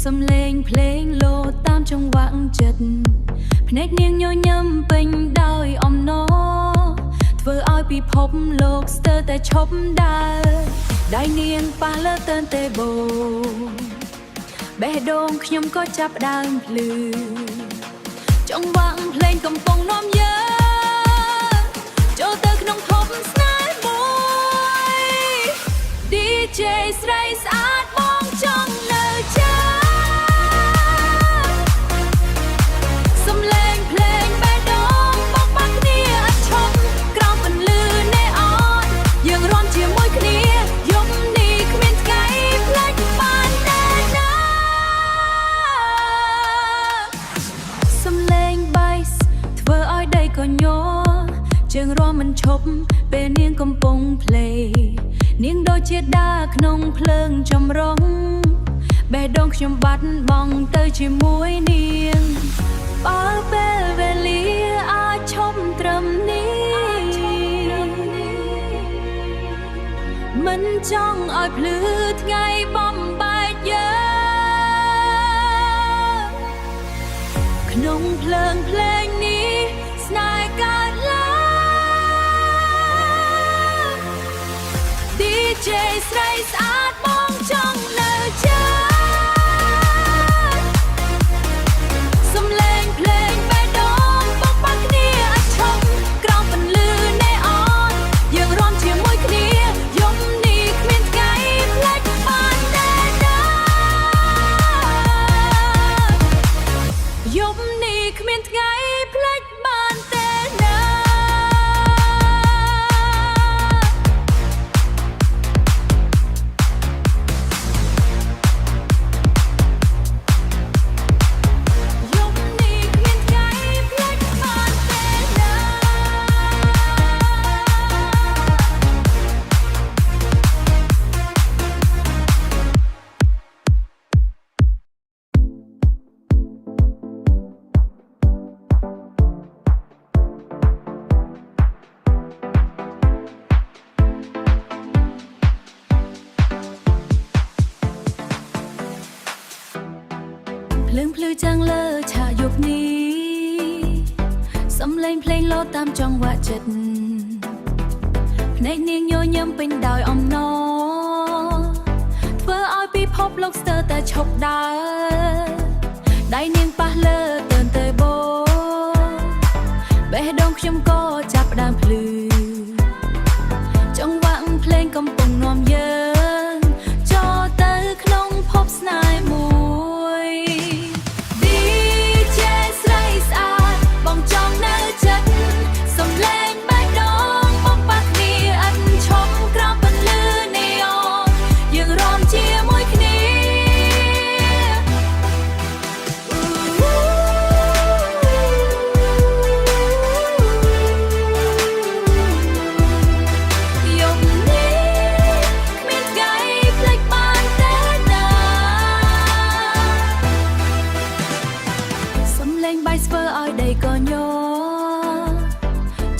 សំឡេងភ្លេងលោតាមចង្វាក់ចិត្តភ្នែកនាងញញឹមពេញដោយអំណរធ្វើឲ្យពិភពលោកស្ទើរតែឈប់ដើរដៃនាងប៉ះលើទើនទេបូបេះដូងខ្ញុំក៏ចាប់ដើមភ្លឺចង្វាក់ភ្លេងកំពុងនាំយើងចូលទៅក្នុងភពស្នេហ៍មួយ DJ ស្រីស្អាតបងចង់នៅចាសំឡេងភ្លេងបេះដូងមកបាក់គ្នាអត់ឈប់ក្រោមពន្លឺណេអនយើងរាំជាមួយគ្នាយប់នេះគ្មានថ្ងៃផ្លេចបានតែណាសំឡេង bass ធ្វើឲ្យដីក៏ញ័រជើងរាំមិនឈប់ពេលនាងកំពុងភ្លេងនាងដូចជាដើរក្នុងភ្លើងចម្រុងបេះដូងខ្ញុំបាត់បង់ទៅជាមួយនាងបើពេលវេលាអាចឈប់ត្រឹមនេះមិនចង់ឲ្យភ្លឺថ្ងៃបំបែកយើងក្នុងភ្លើងភ្លេងនេះស្នេហ៍កើតឡើង DJ ស្រីស្អាតបងចង់នៅចាសំឡេងភ្លេងបេះដូងមកបាក់គ្នាអត់ឈប់ក្រោមពន្លឺណេអនយើងរាំជាមួយគ្នាយប់នេះគ្មានថ្ងៃផ្លេចបានតែណាយប់នេះគ្មានថ្ងៃផ្លេចបានតែណាភ្លើងភ្លឺចាំងលើឆាកយប់នេះសំឡេងភ្លេងលោតាមចង្វាក់ចិត្តភ្នែកនាងញញឹមពេញដោយអំណរធ្វើឲ្យពិភពលោកស្ទើរតែឈប់ដើរដៃនាងប៉ះលើទើនទេបូបេះដូងខ្ញុំក៏ចាប់ផ្ដើមភ្លឺចង្វាក់ភ្លេងកំពុងនាំយើងចូលទៅក្នុងភពស្នេហ៍មួយ DJ ស្រីស្អាតបងចង់នៅចិត្តសំឡេងបេះដូងមកបាក់គ្នាអត់ឈប់ក្រោមពន្លឺណេអនយើងរាំជាមួយគ្នាយប់នេះគ្មានថ្ងៃផ្លេចបានតែណាសំឡេងបាយស្វើឲ្យដីក៏ញ័រ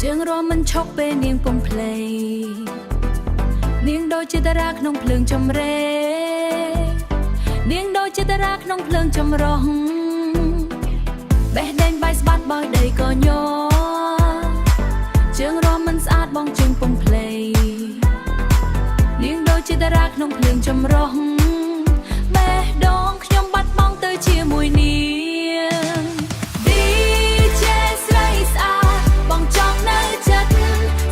ជើងរាំមិនឈប់ពេលនាងពុំភ្លេងនាងដូចជាតារាក្នុងភ្លើងចម្រេនាងដូចជាតារាក្នុងភ្លើងចម្រុះបេះដែងបាយស្បាត់បោះដីក៏ញ័រជើងរាំមិនស្អាតបងជើងពុំភ្លេងនាងដូចជាតារាក្នុងភ្លើងចម្រុះបេះដូងខ្ញុំបាត់បង់ទៅជាមួយនាង DJ ស្រីស្អាតបងចង់នៅចិត្ត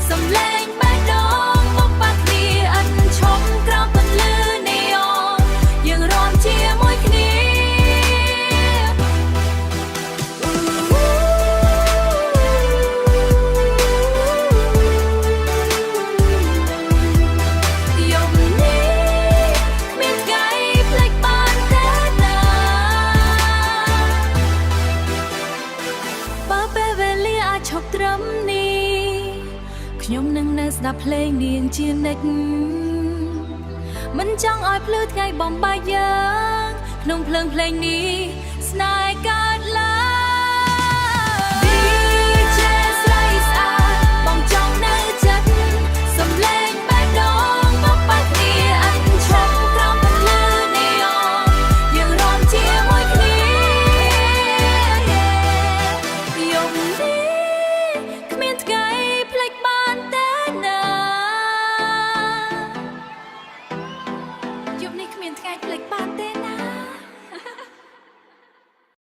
សំឡេងបេះដូងមកបាក់គ្នាអត់ឈប់ក្រោមពន្លឺណេអនយើងរាំជាមួយគ្នាយប់នេះគ្មានថ្ងៃផ្លេចបានតែណាបើពេលវេលាអាចឈប់ត្រឹមនេះខ្ញុំនឹងនៅស្ដាប់ភ្លេងនាងជានិច្ចមិនចង់ឲ្យភ្លឺថ្ងៃបំបែកយើងក្នុងភ្លើងភ្លេងនេះស្នេហ៍កា